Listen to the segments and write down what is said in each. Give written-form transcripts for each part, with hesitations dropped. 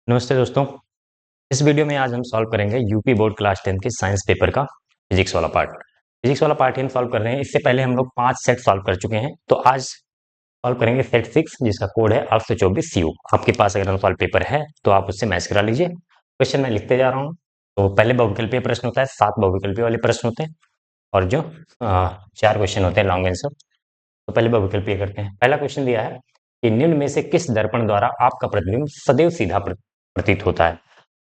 नमस्ते दोस्तों। इस वीडियो में आज हम सॉल्व करेंगे यूपी बोर्ड क्लास 10 के साइंस पेपर का फिजिक्स वाला पार्ट ही हम सॉल्व कर रहे हैं। इससे पहले हम लोग 5 सेट सॉल्व कर चुके हैं, तो आज सॉल्व करेंगे सेट 6 जिसका कोड है 824 CU। आपके पास अगर अनसॉल्व पेपर है तो आप उससे मैच करा लीजिए। क्वेश्चन मैं लिखते जा रहा हूँ। तो पहले बहुविकल्पीय प्रश्न होता है, 7 बहुविकल्पीय वाले प्रश्न होते हैं और जो 4 क्वेश्चन होते हैं लॉन्ग आंसर। तो पहले बहुविकल्पीय करते हैं। पहला क्वेश्चन दिया है कि निम्न में से किस दर्पण द्वारा आपका प्रतिबिंब सदैव सीधा प्रतीत होता है।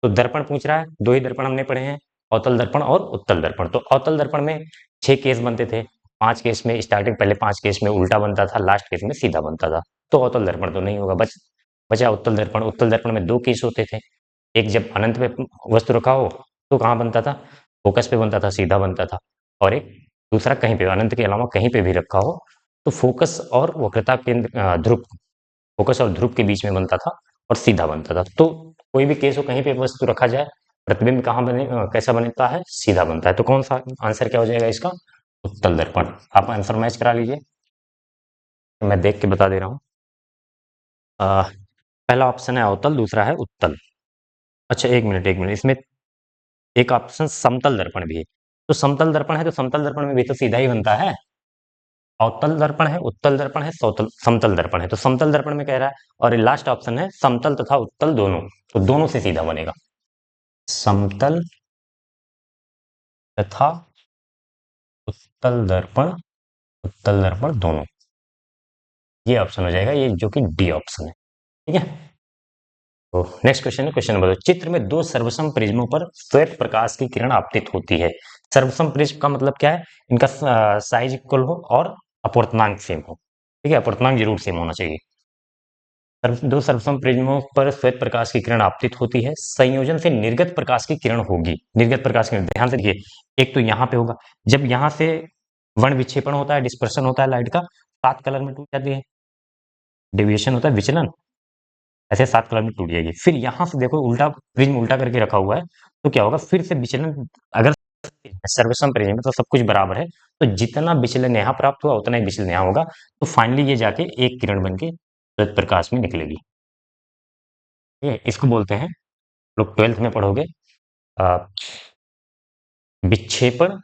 तो दर्पण पूछ रहा है, दो ही दर्पण हमने पढ़े हैं, अवतल दर्पण और उत्तल दर्पण। तो अवतल दर्पण में 6 केस बनते थे। 5 केस में स्टार्टिंग पहले 5 केस में उल्टा बनता था, लास्ट केस में सीधा बनता था। तो अवतल दर्पण तो नहीं होगा, बचा उत्तल दर्पण। उत्तल दर्पण में 2 केस होते थे। एक जब अनंत पे वस्तु रखा हो तो कहाँ बनता था, फोकस पे बनता था, सीधा बनता था। और एक दूसरा कहीं पे अनंत के अलावा कहीं पे भी रखा हो तो फोकस और वक्रता केंद्र ध्रुव, फोकस और ध्रुव के बीच में बनता था और सीधा बनता था। तो कोई भी केस हो, कहीं पे वस्तु रखा जाए, प्रतिबिंब कहाँ कैसा बनता है, सीधा बनता है। तो कौन सा आंसर क्या हो जाएगा इसका, उत्तल दर्पण। आप आंसर मैच करा लीजिए, मैं देख के बता दे रहा हूँ। पहला ऑप्शन है अवतल, दूसरा है उत्तल। अच्छा एक मिनट, इसमें एक ऑप्शन समतल दर्पण भी है। तो समतल दर्पण है तो समतल दर्पण में भी तो सीधा ही बनता है। अवतल दर्पण है, उत्तल दर्पण है, समतल दर्पण है। तो समतल दर्पण में कह रहा है, और लास्ट ऑप्शन है समतल तथा उत्तल दोनों। तो दोनों से सीधा बनेगा, समतल तथा उत्तल दर्पण, उत्तल दर्पण दोनों। ये ऑप्शन हो जाएगा, ये जो कि डी ऑप्शन है। ठीक है। तो नेक्स्ट क्वेश्चन है, क्वेश्चन नंबर 2। चित्र में दो सर्वसम प्रिज्मों पर श्वेत प्रकाश की किरण आपतित होती है। सर्वसम प्रिज्म का मतलब क्या है, इनका साइज इक्वल हो और अपवर्तनांक सेम हो। ठीक है, अपवर्तनांक जरूर सेम होना चाहिए। दो सर्वसम प्रिज्मों पर श्वेत प्रकाश की किरण आपतित होती है। संयोजन से निर्गत प्रकाश की किरण होगी। निर्गत प्रकाश की किरण, ध्यान से देखिए, एक तो यहाँ पे होगा, जब यहाँ से वर्ण विक्षेपण होता है, डिस्पर्शन होता है लाइट का, 7 कलर में टूट जाती है। डेविएशन होता है, विचलन, ऐसे 7 कलर में टूट जाएगी। फिर यहाँ से देखो, उल्टा प्रिज्म उल्टा करके रखा हुआ है, तो क्या होगा, फिर से विचलन। अगर सर्वसम प्रिज्म में तो सब कुछ बराबर है, तो जितना विचलन यहाँ प्राप्त हुआ उतना ही विचलन यहाँ होगा। तो फाइनली ये जाके एक किरण बन के श्वेत प्रकाश में निकलेगी। ये इसको बोलते हैं, लोग 12th में पढ़ोगे, अ, विक्षेपण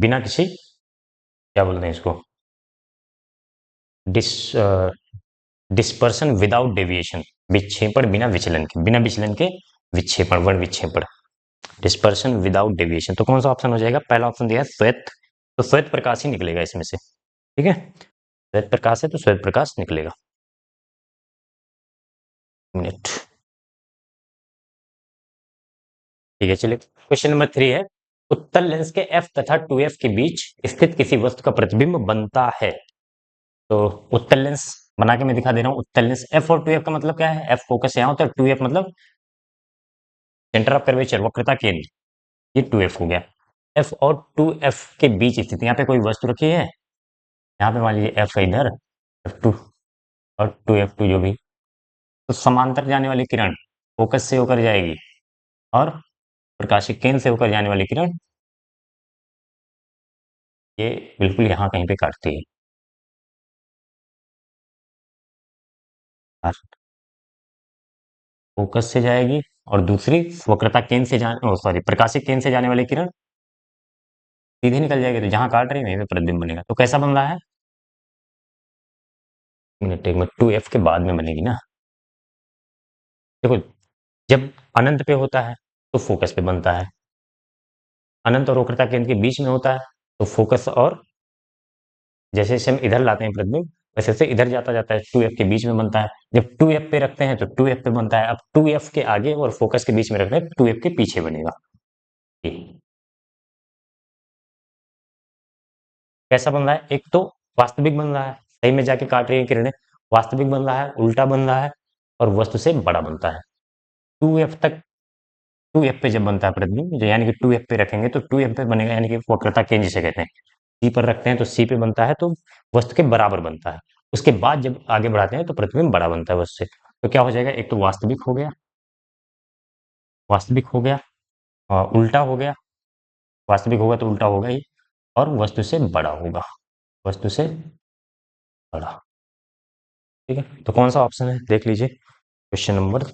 बिना किसी, क्या बोलते हैं इसको, डिस डिस्पर्शन विदाउट डेविएशन। विक्षेपण बिना विचलन के, बिना विचलन के विक्षेपण, वर्ण विक्षेपण, डिस्पर्शन विदाउट डेविएशन। तो कौन सा ऑप्शन हो जाएगा, पहला ऑप्शन दिया है श्वेत। तो श्वेत प्रकाश ही निकलेगा इसमें से। ठीक है, श्वेत प्रकाश है तो श्वेत प्रकाश निकलेगा। मिनट, ठीक है, चलिए क्वेश्चन नंबर 3 है, उत्तल लेंस के f तथा 2f के बीच स्थित किसी वस्तु का प्रतिबिंब बनता है। तो उत्तल लेंस बना के मैं दिखा दे रहा हूँ। उत्तल लेंस, f और 2f का मतलब क्या है, f फोकस यहाँ होता है, 2f मतलब सेंटर ऑफ कर्वेचर, वक्रता केंद्र, ये 2f हो गया। f और 2f के बीच स्थित, यहाँ पे कोई वस्तु रखी है, यहाँ पे मान लीजिए f है इधर, f2 और 2f2 जो भी, तो समांतर जाने वाली किरण फोकस से होकर जाएगी और प्रकाशिक केंद्र से होकर जाने वाली किरण ये बिल्कुल यहाँ कहीं पे काटती है। फोकस से जाएगी और दूसरी वक्रता केंद्र से जाने, सॉरी, प्रकाशिक केंद्र से जाने वाली किरण सीधे निकल जाएगी। तो जहां काट रही है वहीं पे प्रतिबिंब बनेगा। तो कैसा बन रहा है, मिनट एक मिनट, 2f के बाद में बनेगी ना। देखो, जब अनंत पे होता है तो फोकस पे बनता है, अनंत और वक्रता केंद्र के बीच में होता है तो फोकस और, जैसे जैसे हम इधर लाते हैं प्रतिबिंब, वैसे वैसे इधर जाता जाता है, 2f के बीच में बनता है। जब 2f पे रखते हैं तो 2f पे बनता है। अब 2f के आगे और फोकस के बीच में रखते हैं, 2f के पीछे बनेगा। ये कैसा बन रहा है, एक तो वास्तविक बन रहा है, सही में जाके काट रही है किरणें, वास्तविक बन रहा है, उल्टा बन रहा है, और वस्तु से बड़ा बनता है। 2f तक, 2f पे जब बनता है प्रतिबिंब, यानी कि 2f पे रखेंगे तो 2f पे बनेगा, यानी कि वक्रता केंद्र जिसे कहते हैं। सी पर रखते हैं तो सी पे बनता है, तो वस्तु के बराबर बनता है। उसके बाद जब आगे बढ़ाते हैं तो प्रतिबिंब बड़ा बनता है वस्तु से। तो क्या हो जाएगा, एक तो वास्तविक हो गया, वास्तविक हो गया, और उल्टा हो गया, वास्तविक होगा तो उल्टा होगा ही, और वस्तु से बड़ा होगा, वस्तु से बड़ा। ठीक है, तो कौन सा ऑप्शन है देख लीजिए, क्वेश्चन नंबर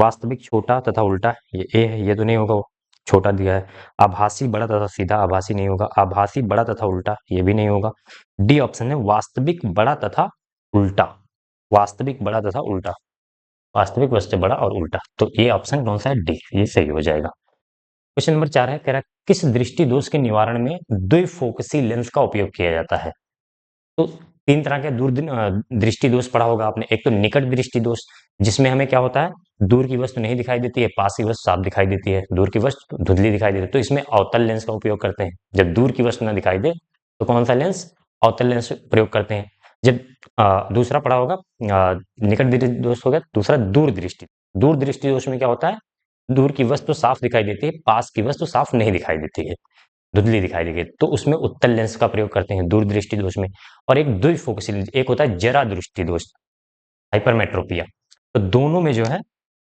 वास्तविक छोटा तथा उल्टा, ये ए है, ये तो नहीं होगा, छोटा दिया है। आभासी बड़ा तथा सीधा, आभासी नहीं होगा। आभासी बड़ा तथा उल्टा, ये भी नहीं होगा। डी ऑप्शन है वास्तविक बड़ा तथा उल्टा, वास्तविक बड़ा तथा उल्टा, वास्तविक वस्तु बड़ा और उल्टा। तो ये ऑप्शन कौन सा है? डी, ये सही हो जाएगा। क्वेश्चन नंबर 4 है, कह रहा है किस दृष्टि दोष के निवारण में द्विफोकसी लेंस का उपयोग किया जाता है? तो तीन तरह के दृष्टि दोष पढ़ा होगा आपने। एक तो निकट दृष्टि दोष, जिसमें हमें क्या होता है, दूर की वस्तु नहीं दिखाई देती है, पास की वस्तु साफ दिखाई देती है, दूर की वस्तु धुंधली दिखाई देती है, तो इसमें अवतल लेंस का उपयोग करते हैं। जब दूर की वस्तु ना दिखाई दे तो कौन सा लेंस? अवतल लेंस प्रयोग करते हैं। जब दूसरा पढ़ा होगा निकट दृष्टि दोष हो गया, दूसरा दूर दृष्टि। दूर दृष्टि दोष में क्या होता है, दूर की वस्तु साफ दिखाई देती है, पास की वस्तु साफ नहीं दिखाई देती है, धुंधली दिखाई देगी, तो उसमें उत्तल लेंस का प्रयोग करते हैं दूरदृष्टि दोष में। और एक द्विफोकसी लेंस, एक होता है जरा दृष्टि दोष, हाइपरमेट्रोपिया। तो दोनों में जो है,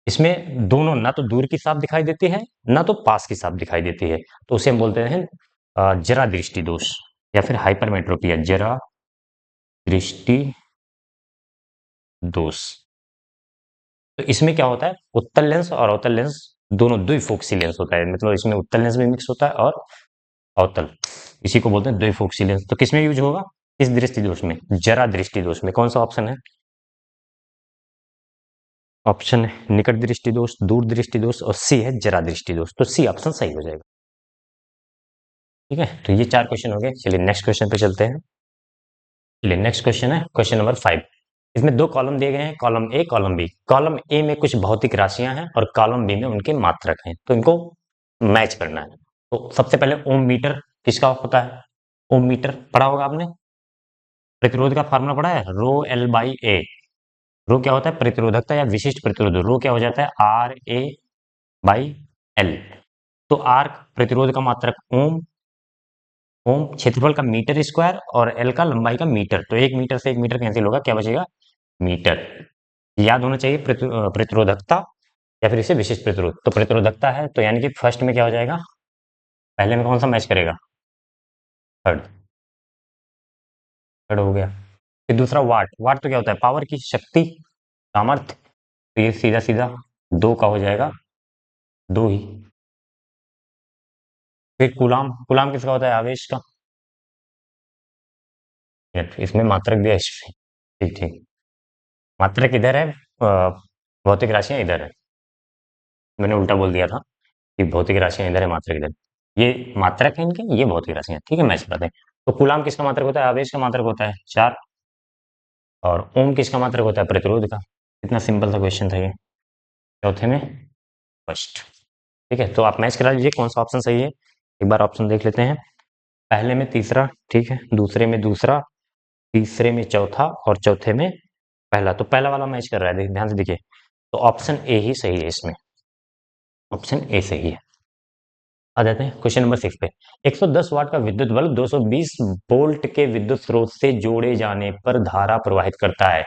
इसमें दोनों ना तो दूर की साफ दिखाई देती है, ना तो पास की साफ दिखाई देती है, तो उसे हम बोलते हैं जरा दृष्टि दोष या फिर हाइपरमेट्रोपिया, जरा दृष्टि दोष। तो इसमें क्या होता है, उत्तल लेंस और अवतल लेंस दोनों द्विफोकसी लेंस होता है, मतलब इसमें उत्तल लेंस भी मिक्स होता है और अवतल, इसी को बोलते हैं द्विफोकसी लेंस। तो किसमें यूज होगा? इस दृष्टि दोष में, जरा दृष्टि दोष में। कौन सा ऑप्शन है? ऑप्शन है निकट दृष्टि दोष, दूर दृष्टि दोष और सी है जरा दृष्टि दोष। तो सी ऑप्शन सही हो जाएगा। ठीक है, तो ये 4 क्वेश्चन हो गए। चलिए नेक्स्ट क्वेश्चन पे चलते हैं। चलिए नेक्स्ट क्वेश्चन है क्वेश्चन नंबर 5। इसमें 2 कॉलम दिए गए हैं, column A column B. Column A में कुछ भौतिक राशियां हैं और कॉलम बी में उनके मात्रक हैं, तो इनको मैच करना है। तो सबसे पहले ओम मीटर किसका होता है? ओम मीटर पढ़ा होगा आपने। प्रतिरोध का फार्मूला पढ़ा है, रो एल बाई ए। रो क्या होता है? प्रतिरोधकता या विशिष्ट प्रतिरोध। रो क्या हो जाता है? R A by L. तो आर प्रतिरोध का मात्रक ओम, ओम क्षेत्रफल का मीटर स्क्वायर और एल का लंबाई का मीटर। तो 1 मीटर से 1 मीटर कैंसिल होगा, क्या बचेगा? मीटर। याद होना चाहिए प्रतिरोधकता या फिर इसे विशिष्ट प्रतिरोध। तो प्रतिरोधकता है, तो यानी कि फर्स्ट में क्या हो जाएगा, पहले में कौन सा मैच करेगा? थर्ड, थर्ड हो गया। फिर दूसरा वाट। वाट तो क्या होता है? पावर की शक्ति, सामर्थ्य। तो ये सीधा सीधा 2 का हो जाएगा, 2 ही। फिर कूलाम, कूलाम किसका होता है? आवेश का। इसमें मात्रक दिया है इसमें, ठीक ठीक। मात्रक इधर है, भौतिक राशियां इधर है। मैंने उल्टा बोल दिया था कि भौतिक राशियां इधर है, मात्रक इधर। ये मात्रक है इनके, ये भौतिक राशियां, ठीक है, मैच कराते हैं। तो कूलाम किसका मात्रक होता है? आवेश का मात्रक होता है 4। और ओम किसका मात्रक होता है? प्रतिरोध का। इतना सिंपल सा क्वेश्चन था ये। चौथे में फर्स्ट। ठीक है, तो आप मैच करा लीजिए कौन सा ऑप्शन सही है। एक बार ऑप्शन देख लेते हैं। पहले में तीसरा, ठीक है, दूसरे में दूसरा, तीसरे में चौथा और चौथे में पहला। तो पहला वाला मैच कर रहा है, ध्यान से देखिए। तो ऑप्शन ए ही सही है इसमें, ऑप्शन ए सही है। आ जाते हैं क्वेश्चन नंबर 6 पे। 110 वाट का विद्युत बल्ब 220 वोल्ट के विद्युत स्रोत से जोड़े जाने पर धारा प्रवाहित करता है।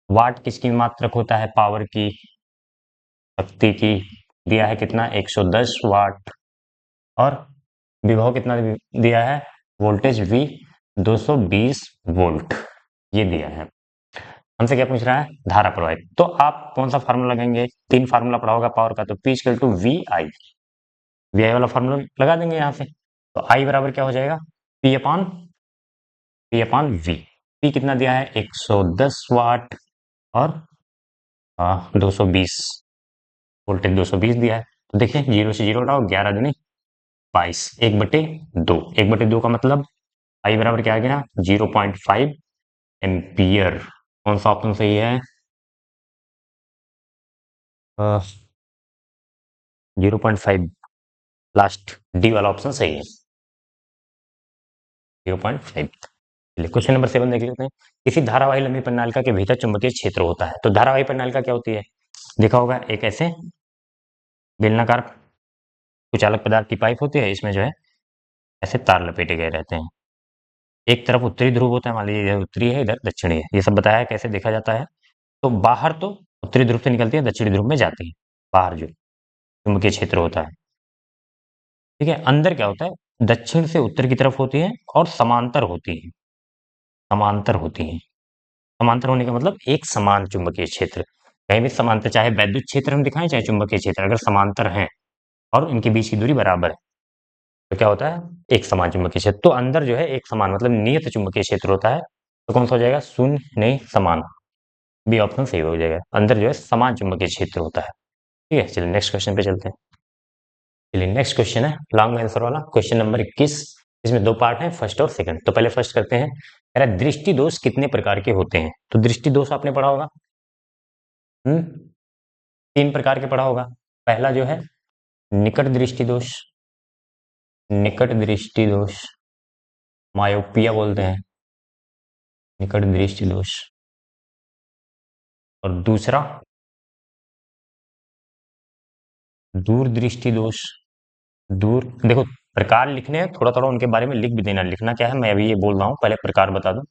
वाट किसकी मात्रक होता है? पावर की, शक्ति की। दिया है कितना? 110 वाट। और विभव कितना दिया है? वोल्टेज V 220 वोल्ट, ये दिया है। हमसे क्या पूछ रहा है? धारा प्रवाहित। तो आप कौन सा फार्मूला लगाएंगे? 3 फार्मूला पढ़ा होगा पावर का, तो P equal to V I, V I वाला फार्मूला लगा देंगे यहाँ से। तो आई बराबर क्या हो जाएगा? P upon we. पी कितना दिया है? 110 वाट और 220 वोल्टेज, 220 दिया है। तो देखिए 0 से 0 हटाओ, 11 दूनी 22, 1/2। 1/2 का मतलब आई बराबर क्या आ गया? 0.5 एम्पियर। कौन सा ऑप्शन सही है? 0.5, लास्ट डी वाला ऑप्शन सही है, 0.5। चलिए क्वेश्चन नंबर 7 देख लेते हैं। किसी धारावाही लंबी प्रणालिका के भीतर चुंबकीय क्षेत्र होता है। तो धारावाही प्रणालिका क्या होती है? देखा होगा, एक ऐसे बेलनाकार कुचालक पदार्थ की पाइप होती है, इसमें जो है ऐसे तार लपेटे गए रहते हैं। एक तरफ उत्तरी ध्रुव होता है, मान लीजिए इधर उत्तरी है, इधर दक्षिणी है। ये सब बताया है कैसे देखा जाता है। तो बाहर तो उत्तरी ध्रुव से निकलती है, दक्षिणी ध्रुव में जाती है, बाहर जो चुंबकीय क्षेत्र होता है। ठीक है, अंदर क्या होता है? दक्षिण से उत्तर की तरफ होती है और समांतर होती है, समांतर होती है। समांतर होने का मतलब एक समान चुंबकीय क्षेत्र, कहीं भी समांतर, चाहे वैद्युत क्षेत्र हम दिखाएं चाहे चुंबकीय क्षेत्र, अगर समांतर हैं और इनके बीच की दूरी बराबर है तो क्या होता है, एक समान चुंबकीय क्षेत्र। तो अंदर जो है एक समान मतलब नियत चुंबकीय क्षेत्र होता है, तो कौन सा हो जाएगा, शून्य नहीं समान, बी ऑप्शन सही हो जाएगा। अंदर जो है समान चुंबकीय क्षेत्र होता है। ठीक है, चलिए नेक्स्ट क्वेश्चन पे चलते हैं। चलिए नेक्स्ट क्वेश्चन है लॉन्ग आंसर वाला, क्वेश्चन नंबर 21। इसमें दो पार्ट हैं, फर्स्ट और सेकंड। तो पहले फर्स्ट करते हैं। कह रहा है दृष्टि दोष कितने प्रकार के होते हैं। तो दृष्टि दोष आपने पढ़ा होगा, हम्म, तीन प्रकार के पढ़ा होगा। पहला जो है निकट दृष्टि दोष, निकट दृष्टि दोष मायोपिया बोलते हैं, निकट दृष्टि दोष। और दूसरा दूर दृष्टि दोष। दूर, देखो प्रकार लिखने हैं, थोड़ा थोड़ा उनके बारे में लिख भी देना। लिखना क्या है, मैं अभी ये बोल रहा हूँ, पहले प्रकार बता दूं।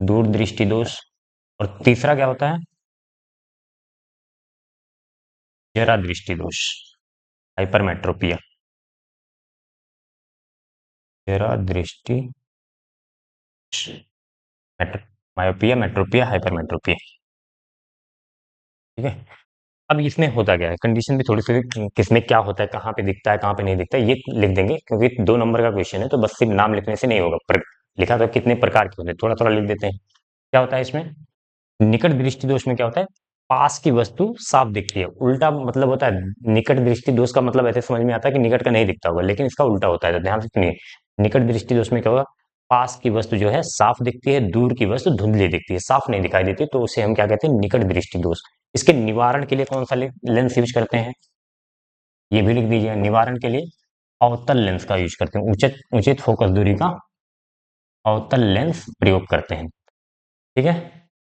दूर दृष्टि दोष। और तीसरा क्या होता है, जरा दृष्टि दोष, हाइपरमेट्रोपिया, जरा दृष्टि, मायोपिया, मेट्रोपिया, हाइपरमेट्रोपिया। ठीक है, अब इसमें होता क्या है, कंडीशन भी थोड़ी सी, किसमें क्या होता है, कहाँ पे दिखता है कहाँ पे नहीं दिखता है, ये लिख देंगे क्योंकि 2 नंबर का क्वेश्चन है, तो बस सिर्फ नाम लिखने से नहीं होगा। लिखा तो कितने प्रकार के होते हैं, थोड़ा थोड़ा लिख देते हैं। क्या होता है इसमें, निकट दृष्टि दोष में क्या होता है, पास की वस्तु साफ दिखती है। उल्टा मतलब होता है, निकट दृष्टि दोष का मतलब ऐसे समझ में आता है कि निकट का नहीं दिखता होगा, लेकिन इसका उल्टा होता है, तो ध्यान से सुनिए। निकट दृष्टि दोष में क्या होगा, पास की वस्तु जो है साफ दिखती है, दूर की वस्तु धुंधली दिखती है, साफ नहीं दिखाई देती, तो उसे हम क्या कहते हैं, निकट दृष्टि दोष। इसके निवारण के लिए कौन सा लेंस यूज करते हैं, ये भी लिख दीजिए। निवारण के लिए अवतल लेंस का यूज करते हैं, उचित उचित फोकस दूरी का अवतल लेंस प्रयोग करते हैं। ठीक है,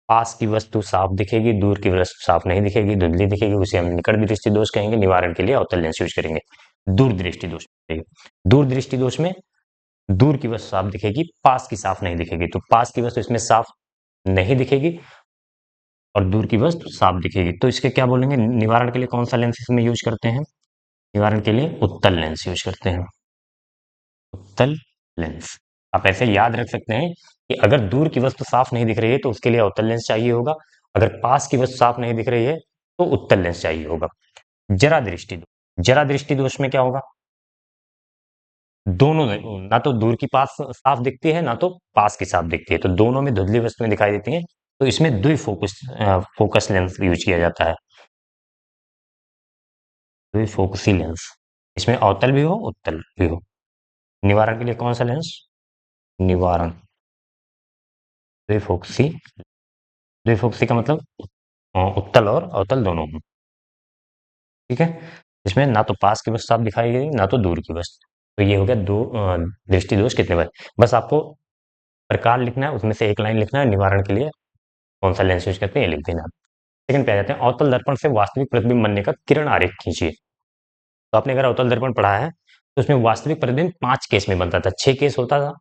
पास की वस्तु साफ दिखेगी, दूर की वस्तु साफ नहीं दिखेगी, धुंधली दिखेगी, उसे हम निकट दृष्टि दोष कहेंगे। निवारण के लिए अवतल लेंस यूज करेंगे। दूर दृष्टि दोष, दूर दृष्टि दोष में दूर की वस्तु साफ दिखेगी, पास की साफ नहीं दिखेगी, तो पास की वस्तु इसमें साफ नहीं दिखेगी और दूर की वस्तु साफ दिखेगी, तो इसके क्या बोलेंगे, निवारण के लिए कौन सा लेंस इसमें यूज करते हैं, निवारण के लिए उत्तल लेंस यूज करते हैं, उत्तल लेंस। आप ऐसे याद रख सकते हैं कि अगर दूर की वस्तु साफ नहीं दिख रही है तो उसके लिए अवतल लेंस चाहिए होगा, अगर पास की वस्तु साफ नहीं दिख रही है तो उत्तल लेंस चाहिए होगा। जरा दृष्टि दोष, जरा दृष्टि दोष में क्या होगा, दोनों ना तो दूर की पास साफ दिखती है ना तो पास की साफ दिखती है, तो दोनों में धुंधली वस्तुएं दिखाई देती हैं, तो इसमें द्विफोकस फोकस लेंस यूज किया जाता है, द्विफोकसी लेंस। इसमें अवतल भी हो उत्तल भी हो। निवारण के लिए कौन सा लेंस, निवारण द्विफोकसी, द्विफोकसी का मतलब उत्तल और अवतल दोनों हो। ठीक है, इसमें ना तो पास की वस्तु साफ दिखाई गई ना तो दूर की वस्तु, तो ये हो गया दो दृष्टि दोष कितने बार। बस आपको प्रकार लिखना है, उसमें से एक लाइन लिखना है, निवारण के लिए कौन सा लेंस यूज करते हैं ये लिख देना। सेकंड पे आ जाते हैं, अवतल दर्पण से वास्तविक प्रतिबिंब बनने का किरण आरेख खींचिए। तो आपने अगर अवतल दर्पण पढ़ा है तो उसमें वास्तविक प्रतिबिंब 5 केस में बनता था, 6 केस होता था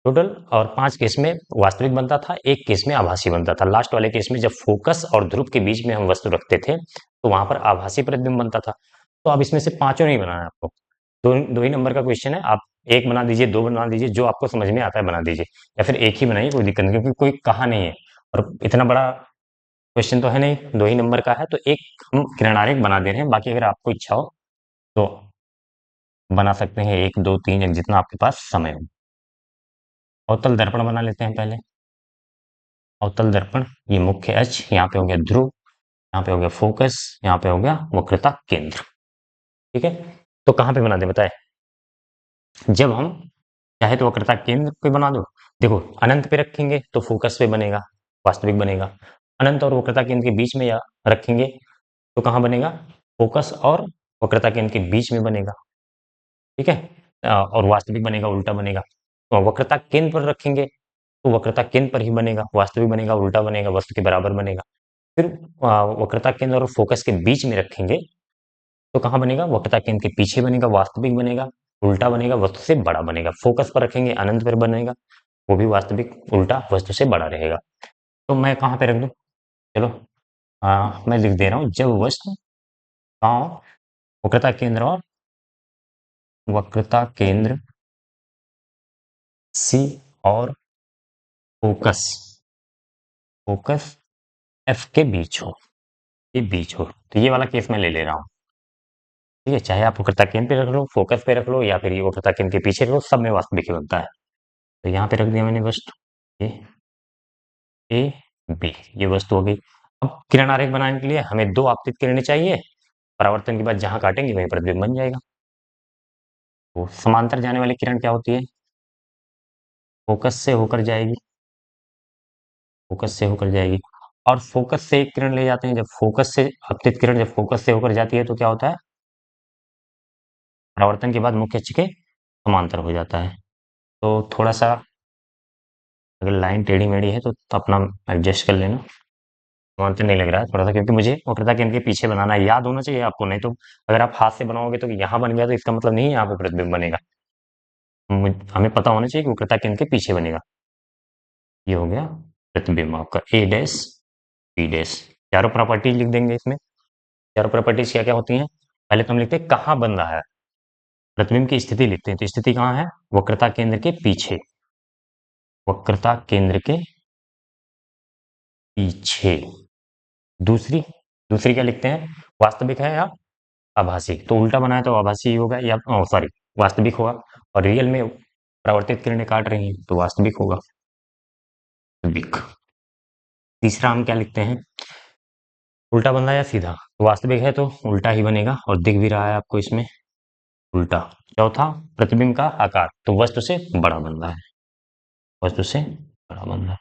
टोटल, और 5 केस में वास्तविक बनता था, एक केस में आभासी बनता था। लास्ट वाले केस में जब फोकस और ध्रुव के बीच में हम वस्तु रखते थे तो वहां पर आभासी प्रतिबिंब बनता था। तो अब इसमें से पांचों नहीं बनाना है आपको, दो ही नंबर का क्वेश्चन है, आप एक बना दीजिए, दो बना दीजिए, जो आपको समझ में आता है बना दीजिए, या फिर एक ही बनाइए, कोई दिक्कत नहीं, क्योंकि कोई कहा नहीं है और इतना बड़ा क्वेश्चन तो है नहीं, 2 ही नंबर का है, तो एक हम किरण आरेख बना दे रहे हैं। बाकी अगर आपको इच्छा हो तो बना सकते हैं, 1 2 3 या जितना आपके पास समय हो। अवतल दर्पण बना लेते हैं पहले। अवतल दर्पण, ये मुख्य अक्ष, यहाँ पे हो गया ध्रुव, यहाँ पे हो गया फोकस, यहाँ पे हो गया वक्रता केंद्र। ठीक है, तो कहाँ पे बना दे बताए, जब हम चाहे तो वक्रता केंद्र पे बना दो। देखो अनंत पे रखेंगे तो फोकस पे बनेगा, वास्तविक बनेगा। अनंत और वक्रता केंद्र के बीच में या रखेंगे तो कहाँ बनेगा, फोकस और वक्रता केंद्र के बीच में बनेगा। ठीक है, और वास्तविक बनेगा, उल्टा बनेगा। तो वक्रता केंद्र पर रखेंगे तो वक्रता केंद्र पर ही बनेगा, वास्तविक बनेगा, उल्टा बनेगा, वस्तु के बराबर बनेगा। फिर वक्रता केंद्र और फोकस के बीच में रखेंगे तो कहाँ बनेगा, वक्रता केंद्र के पीछे बनेगा, वास्तविक बनेगा, उल्टा बनेगा, वस्तु से बड़ा बनेगा। फोकस पर रखेंगे अनंत पर बनेगा, वो भी वास्तविक उल्टा वस्तु से बड़ा रहेगा। तो मैं कहाँ पे रख दूं, चलो मैं लिख दे रहा हूँ, जब वस्तु कहाँ हो, वक्रता केंद्र और वक्रता केंद्र सी और फोकस, फोकस एफ के बीच हो। ये बीच हो, तो ये वाला केस मैं ले ले रहा हूँ। ठीक है, चाहे आप वक्रता केंद्र पे रख लो, फोकस पे रख लो, या फिर ये वक्रता केंद्र के पीछे रख लो, सब में वास्तविक ही बनता है। तो यहाँ पे रख दिया मैंने वस्तु, ये ए बी, ये वस्तु हो गई। अब किरण आरेख बनाने के लिए हमें दो आपतित किरणें चाहिए। परावर्तन के बाद जहां काटेंगे वहीं प्रतिबिंब बन जाएगा। तो समांतर जाने वाली किरण क्या होती है? फोकस से होकर जाएगी, फोकस से होकर जाएगी। और फोकस से एक किरण ले जाते हैं, जब फोकस से आपतित किरण जब फोकस से होकर जाती है तो क्या होता है? परावर्तन के बाद मुख्य अक्ष के समांतर हो जाता है। तो थोड़ा सा अगर लाइन टेढ़ी मेढ़ी है तो अपना एडजस्ट कर लेना। समांतर नहीं लग रहा है थोड़ा सा, क्योंकि मुझे वक्रता केंद्र के पीछे बनाना है, याद होना चाहिए आपको। नहीं तो अगर आप हाथ से बनाओगे तो यहाँ बन गया तो इसका मतलब नहीं है यहाँ पे प्रतिबिंब बनेगा। हमें पता होना चाहिए कि वक्रता केंद्र के पीछे बनेगा। ये हो गया प्रतिबिंब आपका ए डैश बी डैश। चारों प्रॉपर्टीज लिख देंगे इसमें। चारों प्रॉपर्टीज क्या क्या होती हैं? पहले तो हम लिखते हैं कहाँ बन रहा है, प्रतिबिंब की स्थिति लिखते हैं। तो स्थिति कहाँ है? वक्रता केंद्र के पीछे, वक्रता केंद्र के पीछे। दूसरी, दूसरी क्या लिखते हैं? वास्तविक है या आभासी? तो उल्टा बनाया तो आभासी ही होगा, या सॉरी वास्तविक होगा। और रियल में परावर्तित किरणें काट रही हैं तो वास्तविक होगा, वास्तविक। तीसरा हम क्या लिखते हैं? उल्टा बन रहा है या सीधा? तो वास्तविक है तो उल्टा ही बनेगा, और दिख भी रहा है आपको इसमें उल्टा। चौथा, प्रतिबिंब का आकार तो वस्तु से बड़ा बन रहा है, वस्तु से बड़ा बन रहा है।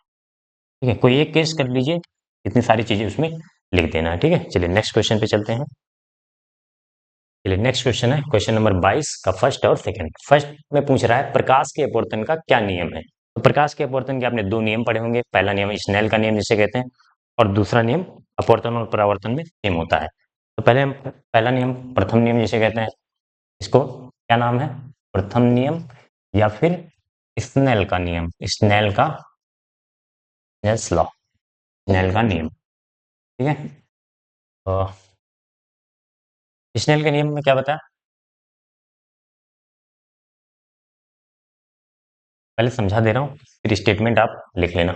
ठीक है, कोई एक केस कर लीजिए, इतनी सारी चीजें उसमें लिख देना है। ठीक है, चलिए नेक्स्ट क्वेश्चन पे चलते हैं। चलिए नेक्स्ट क्वेश्चन है क्वेश्चन नंबर 22 का फर्स्ट और सेकंड। फर्स्ट में पूछ रहा है प्रकाश के अपवर्तन का क्या नियम है। तो प्रकाश के अपवर्तन के आपने दो नियम पढ़े होंगे। पहला नियम स्नेल का नियम जिसे कहते हैं, और दूसरा नियम अपवर्तन और परावर्तन में सेम होता है। तो पहले हम पहला नियम, प्रथम नियम जिसे कहते हैं, इसको क्या नाम है? प्रथम नियम या फिर स्नेल का नियम, स्नेल का, स्नेल्स लॉ, स्नेल का नियम। ठीक है, तो स्नेल के नियम में क्या बताया? पहले समझा दे रहा हूँ, फिर स्टेटमेंट आप लिख लेना।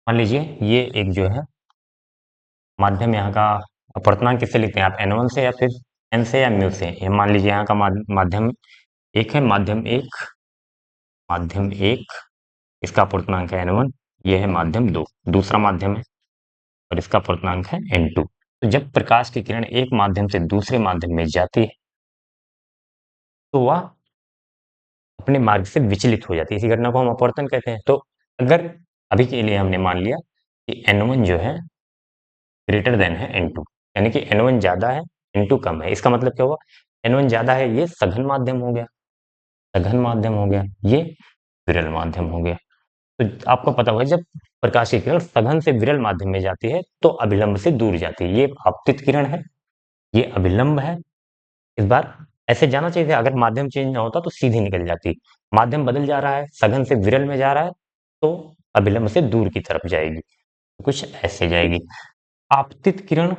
मान लीजिए ये एक जो है माध्यम, यहाँ का अपवर्तनांक किससे लिखते हैं आप? n1 से या फिर n से या म्यू से? ये मान लीजिए यहाँ का माध्यम एक है, माध्यम एक, माध्यम एक, इसका अपवर्तनांक है n1। ये है माध्यम दो, दूसरा माध्यम है, और इसका अपवर्तनांक है n2। तो जब प्रकाश की किरण एक माध्यम से दूसरे माध्यम में जाती है तो वह अपने मार्ग से विचलित हो जाती है। इसी घटना को हम अपवर्तन कहते हैं। तो अगर अभी के लिए हमने मान लिया कि n1 जो है ग्रेटर देन है n2, यानी कि n1 ज्यादा है n2 कम है, इसका मतलब क्या हुआ? n1 ज्यादा है, ये सघन माध्यम हो गया, सघन माध्यम हो गया, ये विरल माध्यम हो गया। तो आपको पता होगा जब प्रकाश की किरण सघन से विरल माध्यम में जाती है तो अभिलंब से दूर जाती है। ये आपतित किरण है, ये अभिलंब है। इस बार ऐसे जाना चाहिए था, अगर माध्यम चेंज ना होता तो सीधी निकल जाती। माध्यम बदल जा रहा है, सघन से विरल में जा रहा है, तो अभिलंब से दूर की तरफ जाएगी, कुछ ऐसे जाएगी। आपतित किरण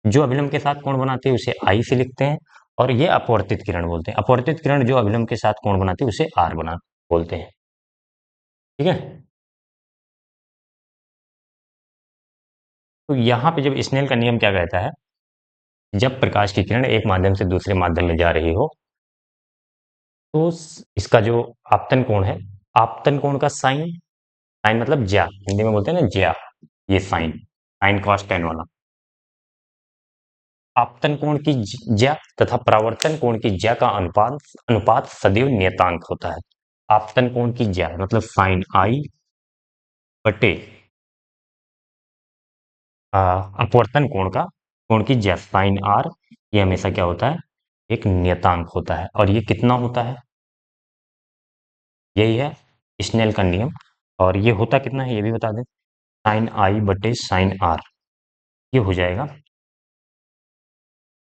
जो अभिलंब के साथ कोण बनाती है उसे आई से लिखते हैं, और ये अपवर्तित किरण बोलते हैं। अपवर्तित किरण जो अभिलंब के साथ कोण बनाती है उसे आर बना बोलते हैं। ठीक है, तो यहाँ पे जब स्नेल का नियम क्या कहता है, जब प्रकाश की किरण एक माध्यम से दूसरे माध्यम में जा रही हो तो इसका जो आपतन कोण है, आपतन कोण का साइन, साइन मतलब ज्या, हिंदी में बोलते हैं ना ज्या, ये साइन, साइन कॉस टेन वाला। आपतन कोण की ज्या तथा परावर्तन कोण की ज्या का अनुपात अनुपात सदैव नियतांक होता है। आपतन कोण की ज्या मतलब साइन आई बटे अपवर्तन कोण का, कोण की ज्या साइन आर, ये हमेशा क्या होता है? एक नियतांक होता है। और ये कितना होता है? यही है स्नेल का नियम। और ये होता कितना है ये भी बता दें, साइन आई बटे साइन आर, ये हो जाएगा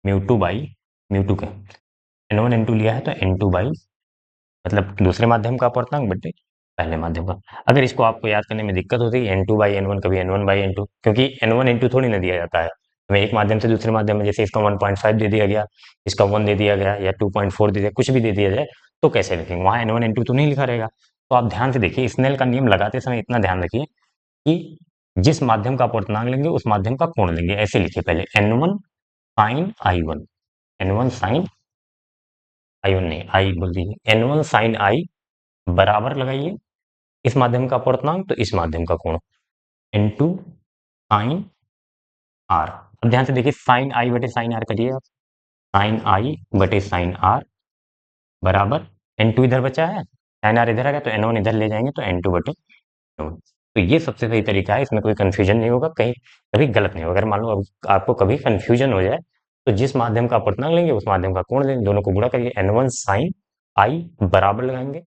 mu two by mu two का n1 n2 लिया है तो n2 बाई, मतलब दूसरे माध्यम का अपवर्तनांक बटे पहले माध्यम का। अगर इसको आपको याद करने में दिक्कत होती है n2 बाई n1, कभी n1 बाई n2, क्योंकि n1 n2 थोड़ी ना दिया जाता है हमें एक माध्यम से दूसरे माध्यम में। जैसे इसका 1.5 दे दिया गया, इसका 1 दे दिया गया, या 2.4 दे दिया, कुछ भी दे दिया जाए तो कैसे लिखेंगे? वहां n1 n2 तो नहीं लिखा रहेगा। तो आप ध्यान से देखिए, स्नेल का नियम लगाते समय इतना ध्यान रखिए कि जिस माध्यम का अपूर्णांक लेंगे उस माध्यम का कोण लेंगे, ऐसे लिखिए पहले N1 sin I1, N1 sin I1 नहीं, आई बोल दीजिए, N1 sin I बराबर लगाइए इस माध्यम का अपूर्णांक तो इस माध्यम का कोण N2 sin R। अब ध्यान से देखिए sin I बटे sin R करिए आप, sin I बटे sin R बराबर N2 इधर बचा है, sin R इधर आ गया तो N1 इधर ले जाएंगे तो N2 बटे N1। तो ये सबसे सही तरीका है, इसमें कोई कंफ्यूजन नहीं होगा, कहीं कभी गलत नहीं होगा। अगर मान लो आपको कभी कंफ्यूजन हो जाए तो जिस माध्यम का अपूर्णांक लेंगे उस माध्यम का कोण लेंगे, दोनों को गुणा करिए, N1 sin I बराबर लगाएंगे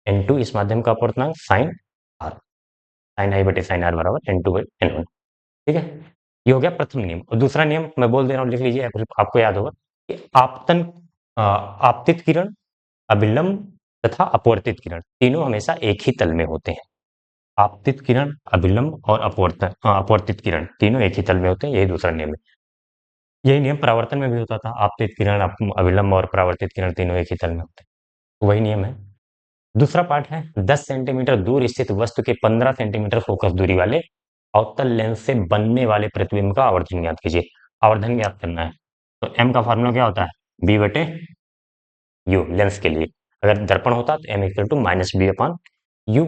N2 इस माध्यम का अपूर्णांक sin R, sin I बटे sin R बराबर N2 बटे N1। ठीक है, ये हो गया प्रथम नियम। और दूसरा नियम मैं बोल दे रहा हूँ, लिख लीजिए, आपको याद होगा कि आपतित किरण, अभिलंब तथा अपवर्तित किरण तीनों हमेशा एक ही तल में होते हैं। आपतित किरण, अभिलंब और अपवर्तित किरण तीनों एक ही तल में होते हैं, यही दूसरा नियम है। यही नियम परावर्तन में भी होता था, आपतित किरण, अभिलंब और परावर्तित किरण तीनों एक ही तल में होते हैं, तो वही नियम है। दूसरा पार्ट है 10 सेंटीमीटर दूर स्थित वस्तु के 15 सेंटीमीटर फोकस दूरी वाले अवतल लेंस से बनने वाले प्रतिबिंब का आवर्धन ज्ञात कीजिए। आवर्धन ज्ञात करना है तो एम का फॉर्मूला क्या होता है, बी बटे यू लेंस के लिए। अगर दर्पण होता तो M equal to minus B upon U.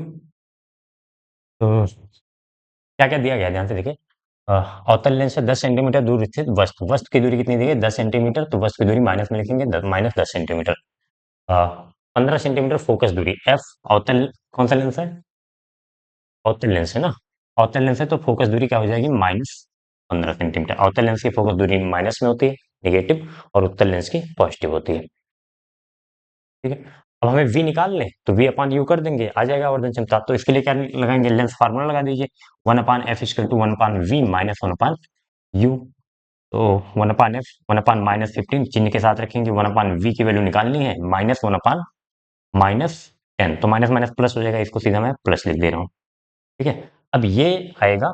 तो क्या क्या दिया गया ध्यान से देखिए, अवतल लेंस से 10 सेंटीमीटर दूर स्थित वस्तु, वस्तु की दूरी कितनी दी है 10 सेंटीमीटर, तो वस्तु की दूरी माइनस में लिखेंगे माइनस 10 सेंटीमीटर। 15 सेंटीमीटर फोकस दूरी एफ, अवतल कौन सा लेंस है, अवतल लेंस है ना, अवतल लेंस है तो फोकस दूरी क्या हो जाएगी माइनस 15 सेंटीमीटर। अवतल लेंस की फोकस दूरी माइनस में होती है नेगेटिव, और उत्तल लेंस की पॉजिटिव होती है। ठीक है, अब हमें v निकाल लें तो v अपान यू कर देंगे, आ जाएगा आवर्धन क्षमता। तो इसके लिए क्या लगाएंगे, लेंस फार्मूला लगा दीजिए, 1 upon F equal to 1 upon V minus 1 upon U. तो 1 अपान एफ 1 अपान माइनस 15 चिन्ह के साथ रखेंगे, 1 अपान वी की वैल्यू निकालनी है माइनस 1 अपान माइनस 10, तो माइनस माइनस प्लस हो जाएगा, इसको सीधा मैं प्लस लिख दे रहा हूँ। ठीक है, अब ये आएगा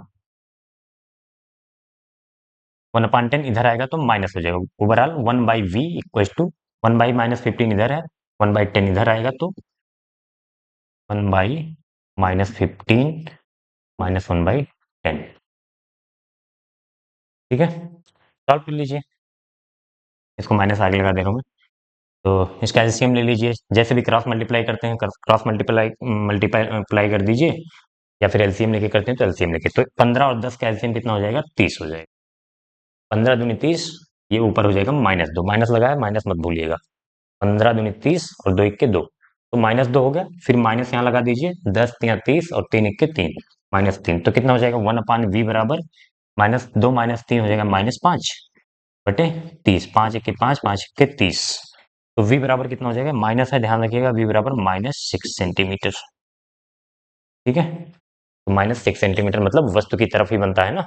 1 अपान 10 इधर आएगा तो माइनस हो जाएगा, overall 1 by V equal to 1 by minus 15 इधर है, 1 बाई 10 इधर आएगा तो 1 बाई माइनस 15 माइनस 1 बाई 10। ठीक है, सॉल्व कर लीजिए, इसको माइनस आगे लगा दे रहा हूँ मैं। तो इसका एलसीएम ले लीजिए, जैसे भी क्रॉस मल्टीप्लाई करते हैं क्रॉस मल्टीप्लाई मल्टीप्लाई कर दीजिए, या फिर एलसीएम लेके करते हैं तो एलसीएम लेके। तो 15 और 10 का एलसीएम कितना हो जाएगा, 30 हो जाएगा। 15 दूनी 30, ये ऊपर हो जाएगा -2, माइनस लगाया माइनस मत भूलिएगा। 15 दूनी 30 और 2 इक्के 2, तो -2 हो गया, फिर माइनस यहाँ लगा दीजिए, 10 तिया 30 और 3 इक्के 3, -3, तो कितना हो जाएगा 1 अपान वी बराबर -2 -3 हो जाएगा -5 बटे 30, 5 इक्के 5, 5 इक्के 30, तो v बराबर कितना हो जाएगा, माइनस है ध्यान रखिएगा, v बराबर -6 सेंटीमीटर। ठीक है, तो -6 सेंटीमीटर मतलब वस्तु की तरफ ही बनता है ना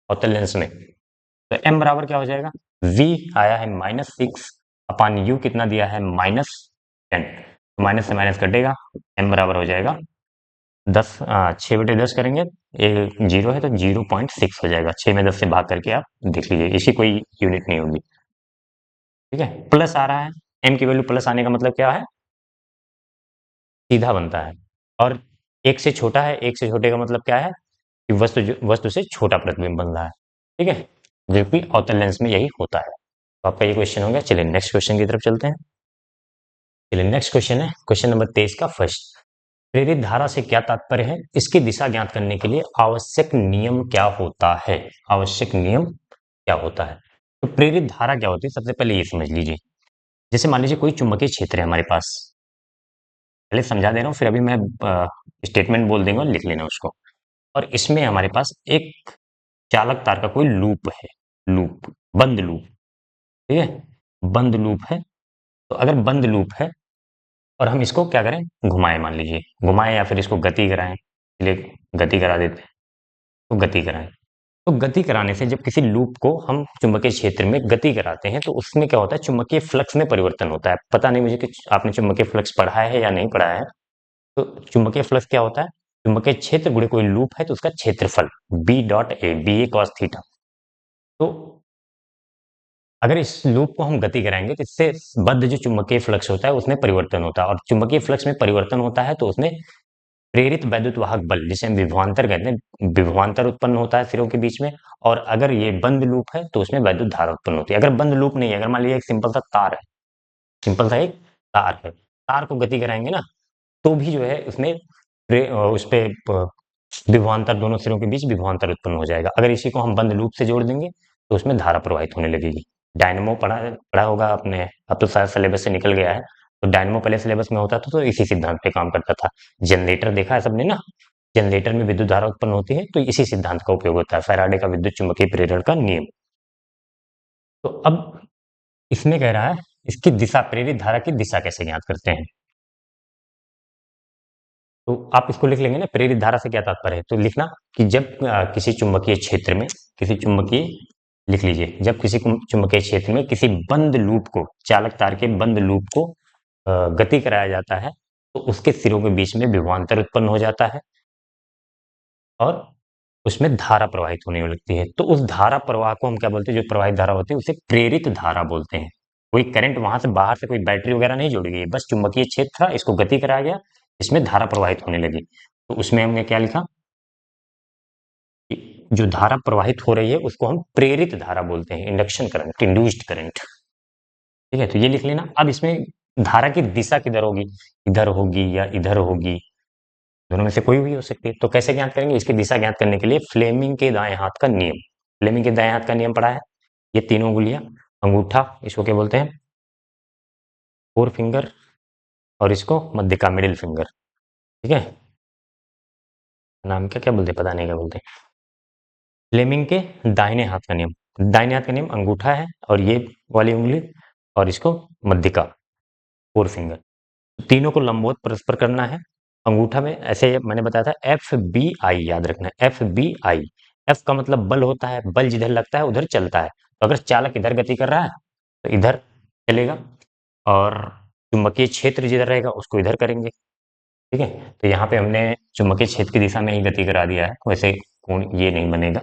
अवतल लेंस में। तो m बराबर क्या हो जाएगा, v आया है -6 अपान u कितना दिया है -10, तो माइनस से माइनस कटेगा, m बराबर हो जाएगा 6 बटे 10 करेंगे, ये 0 है तो 0.6 हो जाएगा, 6 में 10 से भाग करके आप देख लीजिए, इसी कोई यूनिट नहीं होगी। ठीक है, प्लस आ रहा है, m की वैल्यू प्लस आने का मतलब क्या है, सीधा बनता है, और एक से छोटा है, एक से छोटे का मतलब क्या है कि वस्तु से छोटा प्रतिबिंब बन रहा है। ठीक है, जो कि अवतल लेंस में यही होता है। तो आपका ये क्वेश्चन हो गया। चलिए नेक्स्ट क्वेश्चन की तरफ चलते हैं। चलिए नेक्स्ट क्वेश्चन है क्वेश्चन नंबर 23 का फर्स्ट, प्रेरित धारा से क्या तात्पर्य है, इसकी दिशा ज्ञात करने के लिए आवश्यक नियम क्या होता है, आवश्यक नियम क्या होता है। तो प्रेरित धारा क्या होती है, सबसे पहले ये समझ लीजिए। जैसे मान लीजिए कोई चुंबकीय क्षेत्र है हमारे पास, पहले समझा दे रहा हूँ, फिर अभी मैं स्टेटमेंट बोल देंगे और लिख लेना उसको। और इसमें हमारे पास एक चालक तार का कोई लूप है, लूप, बंद लूप। ठीक है, बंद लूप है, तो अगर बंद लूप है और हम इसको क्या करें, घुमाएं, मान लीजिए घुमाएं या फिर इसको गति कराएं, चलिए गति करा देते हैं, तो गति कराएं। तो गति कराने से जब किसी लूप को हम चुंबकीय क्षेत्र में गति कराते हैं तो उसमें क्या होता है, चुंबकीय फ्लक्स में परिवर्तन होता है। पता नहीं मुझे कि आपने चुंबकीय फ्लक्स पढ़ा है या नहीं पढ़ा है। तो चुंबकीय फ्लक्स क्या होता है, चुंबकीय क्षेत्र गुणे कोई लूप है तो उसका क्षेत्रफल B dot A, B A cos theta. तो अगर इस लूप को हम गति कराएंगे तो इससे बद्ध जो चुंबकीय फ्लक्स होता है उसमें परिवर्तन होता है, और चुंबकीय फ्लक्स में परिवर्तन होता है तो उसमें प्रेरित वैद्युत वाहक बल जिसे हम विभवांतर कहते हैं, विभवांतर उत्पन्न होता है सिरों के बीच में, और अगर ये बंद लूप है तो उसमें वैद्युत धारा उत्पन्न होती है। अगर बंद लूप नहीं है, अगर मान लीजिए एक सिंपल सा तार है, सिंपल सा एक तार है, तार को गति कराएंगे ना, तो भी जो है उसमें उस पे विभवांतर, दोनों सिरों के बीच विभवांतर उत्पन्न हो जाएगा। अगर इसी को हम बंद लूप से जोड़ देंगे तो उसमें धारा प्रवाहित होने लगेगी। डायनेमो पढ़ा पढ़ा होगा आपने, अब तो शायद सिलेबस से निकल गया है। तो डायनेमो पहले सिलेबस में होता था तो इसी सिद्धांत पे काम करता था। जनरेटर देखा है सबने ना, जनरेटर में विद्युत धारा उत्पन्न होती है तो इसी सिद्धांत का उपयोग होता है, फैराडे का विद्युत चुंबकीय प्रेरण का नियम। तो अब इसमें कह रहा है इसकी दिशा, प्रेरित धारा की दिशा कैसे ज्ञात करते हैं। तो आप इसको लिख लेंगे ना, प्रेरित धारा से क्या तात्पर्य है, तो लिखना कि जब किसी चुंबकीय क्षेत्र में, किसी चुंबकीय, लिख लीजिए, जब किसी चुंबकीय क्षेत्र में किसी बंद लूप को, चालक तार के बंद लूप को गति कराया जाता है तो उसके सिरों के बीच में विभवांतर उत्पन्न हो जाता है और उसमें धारा प्रवाहित होने लगती है। तो उस धारा प्रवाह को हम क्या बोलते हैं, जो प्रवाहित धारा होती है उसे प्रेरित धारा बोलते हैं। कोई करंट वहां से बाहर से कोई बैटरी वगैरह नहीं जोड़ी गई, बस चुंबकीय क्षेत्र था, इसको गति कराया गया, इसमें धारा प्रवाहित होने लगी। तो उसमें हमने क्या लिखा कि जो धारा प्रवाहित हो रही है उसको हम प्रेरित धारा बोलते हैं, इंडक्शन करंट, इंड्यूस्ड करंट। ठीक है, तो ये लिख लेना। अब इसमें धारा की दिशा किधर होगी, इधर होगी या इधर होगी, दोनों में से कोई भी हो सकती है। तो कैसे ज्ञात करेंगे, इसकी दिशा ज्ञात करने के लिए फ्लेमिंग के दाएं हाथ का नियम, फ्लेमिंग के दाएं हाथ का नियम पढ़ा है। ये तीनों उंगलियां, अंगूठा इसको क्या बोलते हैं, फोर फिंगर, और इसको मध्यका, मिडिल फिंगर। ठीक है, नाम क्या क्या बोलते हैं, पता नहीं क्या बोलते हैं। फ्लेमिंग के दाहिने हाथ का नियम, दाहिने हाथ का नियम अंगूठा है और ये वाली उंगली और इसको मध्यका, फोर फिंगर, तीनों को लंबवत परस्पर करना है। अंगूठा में ऐसे मैंने बताया था एफ बी आई, याद रखना है एफ बी आई। एफ का मतलब बल होता है, बल जिधर लगता है उधर चलता है। तो अगर चालक इधर गति कर रहा है तो इधर चलेगा, और चुंबकीय क्षेत्र जिधर रहेगा उसको इधर करेंगे। ठीक है, तो यहाँ पे हमने चुंबकीय क्षेत्र की दिशा में ही गति करा दिया है, वैसे कोण ये नहीं बनेगा।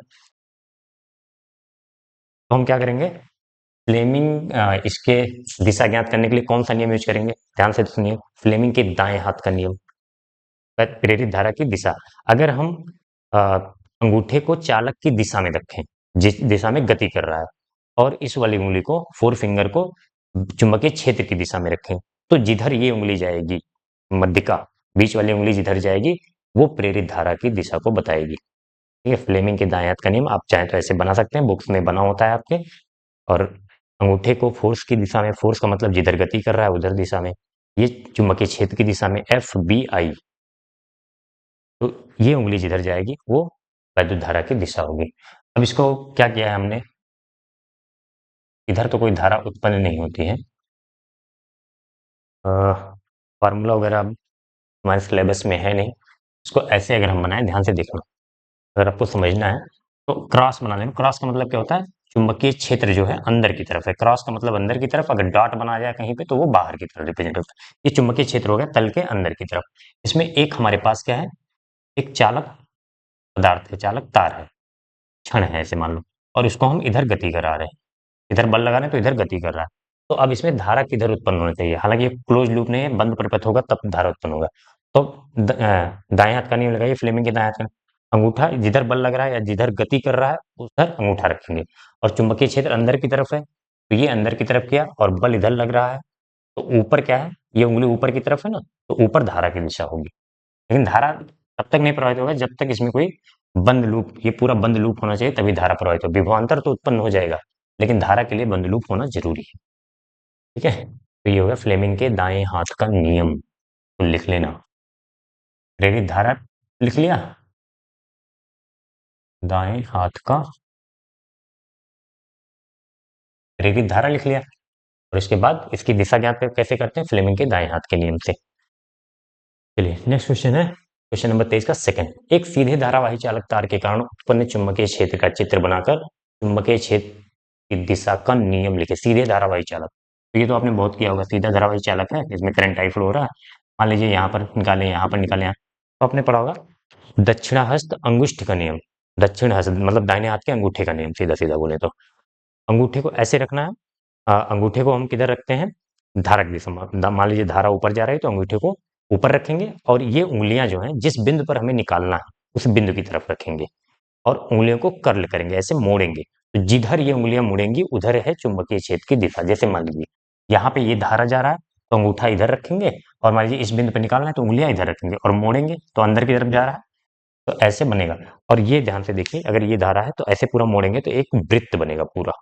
तो हम क्या करेंगे, फ्लेमिंग इसके दिशा ज्ञात करने के लिए कौन सा नियम यूज करेंगे, ध्यान से सुनिए, फ्लेमिंग के दाएं हाथ का नियम, प्रेरित धारा की दिशा। अगर हम अ, अंगूठे को चालक की दिशा में रखें, जिस दिशा में गति कर रहा है, और इस वाली उंगली को, फोर फिंगर को, चुंबकीय क्षेत्र की दिशा में रखें, तो जिधर ये उंगली जाएगी, मध्यका, बीच वाली उंगली जिधर जाएगी वो प्रेरित धारा की दिशा को बताएगी। ठीक है, फ्लेमिंग के दाएं हाथ का नियम आप चाहें तो ऐसे बना सकते हैं, बुक्स में बना होता है आपके। और अंगूठे को फोर्स की दिशा में, फोर्स का मतलब जिधर गति कर रहा है उधर दिशा में, ये चुंबकीय क्षेत्र की दिशा में एफ बी आई, तो ये उंगली जिधर जाएगी वो वैद्युत धारा की दिशा होगी। अब इसको क्या किया है हमने, इधर तो कोई धारा उत्पन्न नहीं होती है, फार्मूला वगैरह हमारे सिलेबस में है नहीं। इसको ऐसे अगर हम बनाएं, ध्यान से देखना, अगर आपको समझना है तो क्रॉस बना लेना। क्रॉस का मतलब क्या होता है, चुंबकीय क्षेत्र जो है अंदर की तरफ है, क्रॉस का मतलब अंदर की तरफ, अगर डॉट बना जाए कहीं पे तो वो बाहर की तरफ रिप्रेजेंट होता है। ये चुंबकीय क्षेत्र हो गया तल के अंदर की तरफ। इसमें एक हमारे पास क्या है, एक चालक पदार्थ है, चालक तार है, क्षण है ऐसे मान लो, और इसको हम इधर गति करा रहे हैं, इधर बल लगा रहे हैं तो इधर गति कर रहा है। तो अब इसमें धारा किधर उत्पन्न होनी चाहिए, हालांकि ये क्लोज लूप नहीं है, बंद परिपथ होगा तब धारा उत्पन्न होगा। तो दाएं हाथ का नियम लगाइए, फ्लेमिंग के दाएं हाथ का, अंगूठा जिधर बल लग रहा है या जिधर गति कर रहा है उधर अंगूठा रखेंगे, और चुंबकीय क्षेत्र अंदर की तरफ है तो ये अंदर की तरफ किया, और बल इधर लग रहा है तो ऊपर क्या है, ये उंगली ऊपर की तरफ है ना, तो ऊपर धारा की दिशा होगी। लेकिन धारा तब तक नहीं प्रवाहित होगा जब तक इसमें कोई बंद लूप, ये पूरा बंद लूप होना चाहिए तभी धारा प्रवाहित हो, विभवांतर तो उत्पन्न हो जाएगा लेकिन धारा के लिए बंद लूप होना जरूरी है। ठीक है, तो ये हो गया फ्लेमिंग के दाएं हाथ का नियम, तो लिख लेना। प्रेरित धारा लिख लिया, दाएं हाथ का प्रेरित धारा लिख लिया, और इसके बाद इसकी दिशा ज्ञात कैसे करते हैं, फ्लेमिंग के दाएं हाथ के नियम से। चलिए नेक्स्ट क्वेश्चन है, क्वेश्चन नंबर 23 का सेकंड। एक सीधे धारावाही चालक तार के कारण उत्पन्न चुंबकीय क्षेत्र का चित्र बनाकर चुंबकीय क्षेत्र की दिशा का नियम लिखे। सीधे धारावाही चालक, तो ये तो आपने बहुत किया होगा, सीधा धारावाही चालक है, इसमें करंट आई फ्लो हो रहा है, मान लीजिए यहाँ पर निकालें, यहाँ पर निकालें, तो आपने पढ़ा होगा दक्षिणाहस्त अंगुष्ठ का नियम। दक्षिण हस्त मतलब दाहिने हाथ के अंगूठे का नियम, सीधा सीधा बोले तो अंगूठे को ऐसे रखना है। अंगूठे को हम किधर रखते हैं, धारा की दिशा में, मान लीजिए धारा ऊपर जा रही है तो अंगूठे को ऊपर रखेंगे और ये उंगलियां जो हैं जिस बिंदु पर हमें निकालना है उस बिंदु की तरफ रखेंगे और उंगलियों को कर्ल करेंगे, ऐसे मोड़ेंगे। तो जिधर ये उंगलियां मुड़ेंगी उधर है चुंबकीय क्षेत्र की दिशा। जैसे मान लीजिए यहाँ पे ये धारा जा रहा है तो अंगूठा इधर रखेंगे और मान लीजिए इस बिंदु पर निकालना है तो उंगलियां इधर रखेंगे और मोड़ेंगे तो अंदर की तरफ जा रहा है, तो ऐसे बनेगा। और ये ध्यान से देखिए, अगर ये धारा है तो ऐसे पूरा मोड़ेंगे तो एक वृत्त बनेगा पूरा।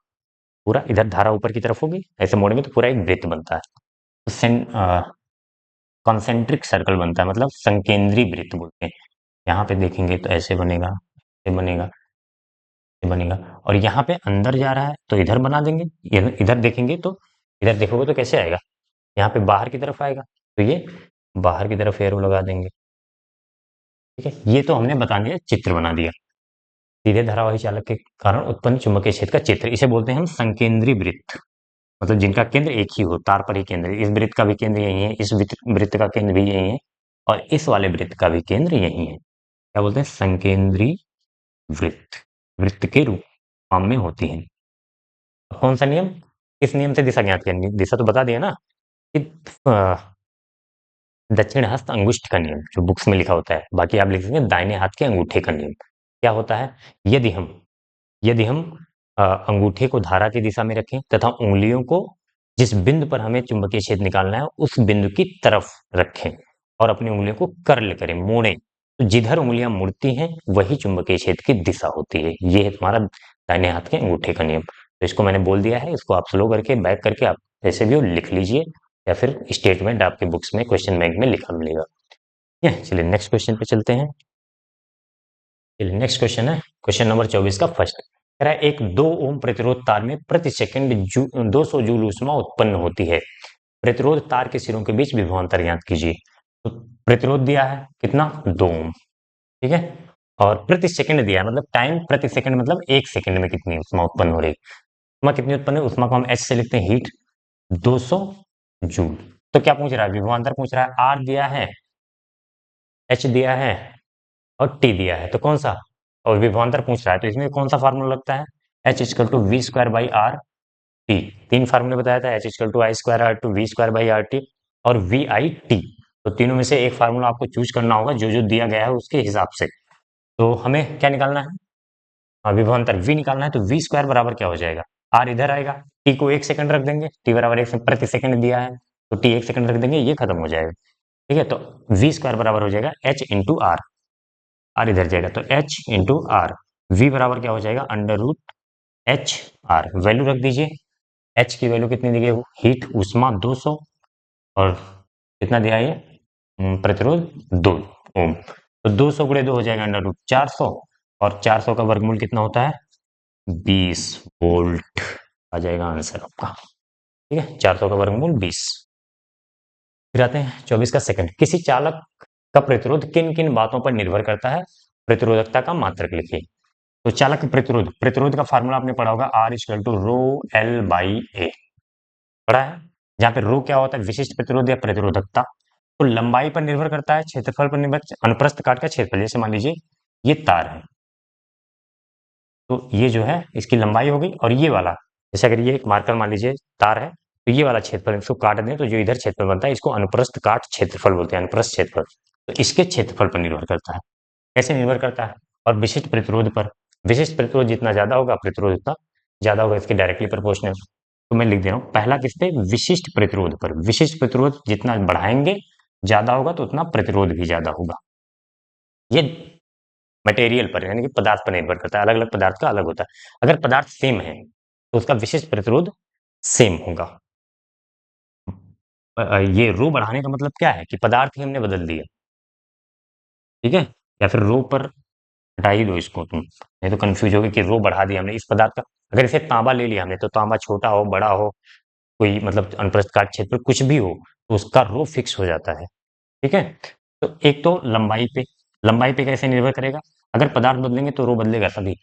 पूरा इधर धारा ऊपर की तरफ होगी, ऐसे मोड़ेंगे तो पूरा एक वृत्त बनता है। तो कॉन्सेंट्रिक सर्कल बनता है, मतलब संकेंद्री वृत्त बोलते हैं। यहाँ पे देखेंगे तो ऐसे बनेगा, ऐसे बनेगा, ऐसे बनेगा। और यहाँ पे अंदर जा रहा है तो इधर बना देंगे। इधर देखेंगे तो, इधर देखोगे तो कैसे आएगा, यहाँ पे बाहर की तरफ आएगा, तो ये बाहर की तरफ एरो लगा देंगे। ठीक है, ये तो हमने बता दिया, चित्र बना दिया। सीधे धारावाही चालक के कारण उत्पन्न चुंबकीय क्षेत्र का चित्र, इसे बोलते हैं हम संकेंद्री वृत्त। मतलब जिनका केंद्र एक ही हो, तार पर ही केंद्र। इस वृत्त का भी केंद्र यही है, इस वृत्त का केंद्र भी यही है और इस वाले वृत्त का भी केंद्र यही है। क्या बोलते हैं, संकेंद्री वृत्त। वृत्त के रूप फॉर्म में होती है। कौन सा नियम, इस नियम से दिशा ज्ञात करनी। दिशा तो बता दिया ना कि दक्षिण हस्त अंगुष्ठ का नियम जो बुक्स में लिखा होता है। बाकी आप लिख सकते हैं दाहिने हाथ के अंगूठे का नियम। क्या होता है, यदि हम अंगूठे को धारा की दिशा में रखें तथा उंगलियों को जिस बिंदु पर हमें चुंबकीय क्षेत्र निकालना है उस बिंदु की तरफ रखें और अपनी उंगलियों को कर्ल करें, मोड़ें, तो जिधर उंगलियां मुड़ती हैं वही चुंबकीय क्षेत्र की दिशा होती है। ये है तुम्हारा दाहिने हाथ के अंगूठे का नियम। तो इसको मैंने बोल दिया है, इसको आप स्लो करके बैक करके आप ऐसे भी लिख लीजिए या फिर स्टेटमेंट आपके बुक्स में क्वेश्चन बैंक में लिखा मिलेगा। ठीक है, चलिए नेक्स्ट क्वेश्चन पे चलते हैं। चलिए नेक्स्ट क्वेश्चन है क्वेश्चन नंबर 24 का फर्स्ट। कह रहा है एक 2 ओम प्रतिरोध तार में प्रति सेकंड 200 जूल ऊष्मा उत्पन्न होती है। प्रतिरोध तार के सिरों के बीच विभवांतर ज्ञात कीजिए। तो प्रतिरोध दिया है कितना, 2 ओम। ठीक है, और प्रति सेकंड दिया है, मतलब टाइम प्रति सेकंड, मतलब एक सेकंड में कितनी ऊष्मा उत्पन्न हो रही है। ऊष्मा कितनी उत्पन्न है, ऊष्मा को हम एच से लिखते हैं, हीट, 200 जूल। तो क्या पूछ रहा है, विभवांतर पूछ रहा है। आर दिया है, एच दिया है और टी दिया है, तो कौन सा, और विभवांतर पूछ रहा है तो इसमें कौन सा फार्मूला लगता है, H equal to V square by R T. तीन फार्मूले बताया था, H equal to I square R to V square by R T और वी आई टी। तो तीनों में से एक फार्मूला आपको चूज करना होगा जो जो दिया गया है उसके हिसाब से। तो हमें क्या निकालना है, विभवांतर वी निकालना है। तो वी स्क्वायर बराबर क्या हो जाएगा, आर इधर आएगा, टी को 1 सेकंड रख देंगे, टी बराबर 1 प्रति सेकंड दिया है तो टी 1 सेकंड रख देंगे, ये खत्म हो जाएगा। ठीक है, तो वी स्क्वायर बराबर हो जाएगा एच इंटू आर, आर इधर जाएगा तो एच इंटू आर। वी बराबर क्या हो जाएगा, under root H R. Value रख दीजिए, एच की वैल्यू कितनी दी गई, हीट ऊष्मा 200 और कितना दिया है ये, प्रतिरोध 2 ओम। तो 200 गुणे 2 हो जाएगा अंडर रूट 400 और 400 का वर्गमूल कितना होता है, 20 वोल्ट आ जाएगा आंसर आपका। ठीक है, 400 का वर्गमूल 20। फिर आते हैं 24 का सेकंड। किसी चालक का प्रतिरोध किन किन बातों पर निर्भर करता है, प्रतिरोधकता का मात्रक लिखिए। तो चालक प्रतिरोध, प्रतिरोध का फार्मूला आपने पढ़ा होगा, R equal to rho L by A, पढ़ा है। जहां पे रो क्या होता है, विशिष्ट प्रतिरोध या प्रतिरोधकता। तो लंबाई पर निर्भर करता है, क्षेत्रफल पर निर्भर, अनुप्रस्थ काट का क्षेत्रफल। जैसे मान लीजिए ये तार है तो ये जो है इसकी लंबाई हो गई, और ये वाला, जैसे अगर ये एक मार्कर मान लीजिए तार है तो ये वाला क्षेत्रफल इसको काट दें तो जो इधर क्षेत्रफल बनता है इसको अनुप्रस्थ काट क्षेत्रफल बोलते हैं, अनुप्रस्थ क्षेत्रफल। तो इसके क्षेत्रफल पर निर्भर करता है। कैसे निर्भर करता है, और विशिष्ट प्रतिरोध पर। विशिष्ट प्रतिरोध जितना ज्यादा होगा प्रतिरोध उतना ज्यादा होगा, इसके डायरेक्टली प्रोपोर्शनल। तो मैं लिख दे रहा हूं पहला किस पे, विशिष्ट प्रतिरोध पर। विशिष्ट प्रतिरोध जितना बढ़ाएंगे ज्यादा होगा तो उतना प्रतिरोध भी ज्यादा होगा। ये मटेरियल पर यानी कि पदार्थ पर निर्भर करता है, अलग अलग पदार्थ का अलग होता है। अगर पदार्थ सेम है तो उसका विशिष्ट प्रतिरोध सेम होगा। ये रो बढ़ाने का मतलब क्या है कि पदार्थ ही हमने बदल दिया। ठीक है, या फिर रो पर हटा ही दो इसको तुम, नहीं तो कंफ्यूज होगी कि रो बढ़ा दिया हमने इस पदार्थ का। अगर इसे तांबा ले लिया हमने तो तांबा छोटा हो बड़ा हो, कोई मतलब अनुप्रस्थ काट क्षेत्र कुछ भी हो तो उसका रो फिक्स हो जाता है। ठीक है, तो एक तो लंबाई पे कैसे निर्भर करेगा, अगर पदार्थ बदलेंगे तो रो बदलेगा सभी।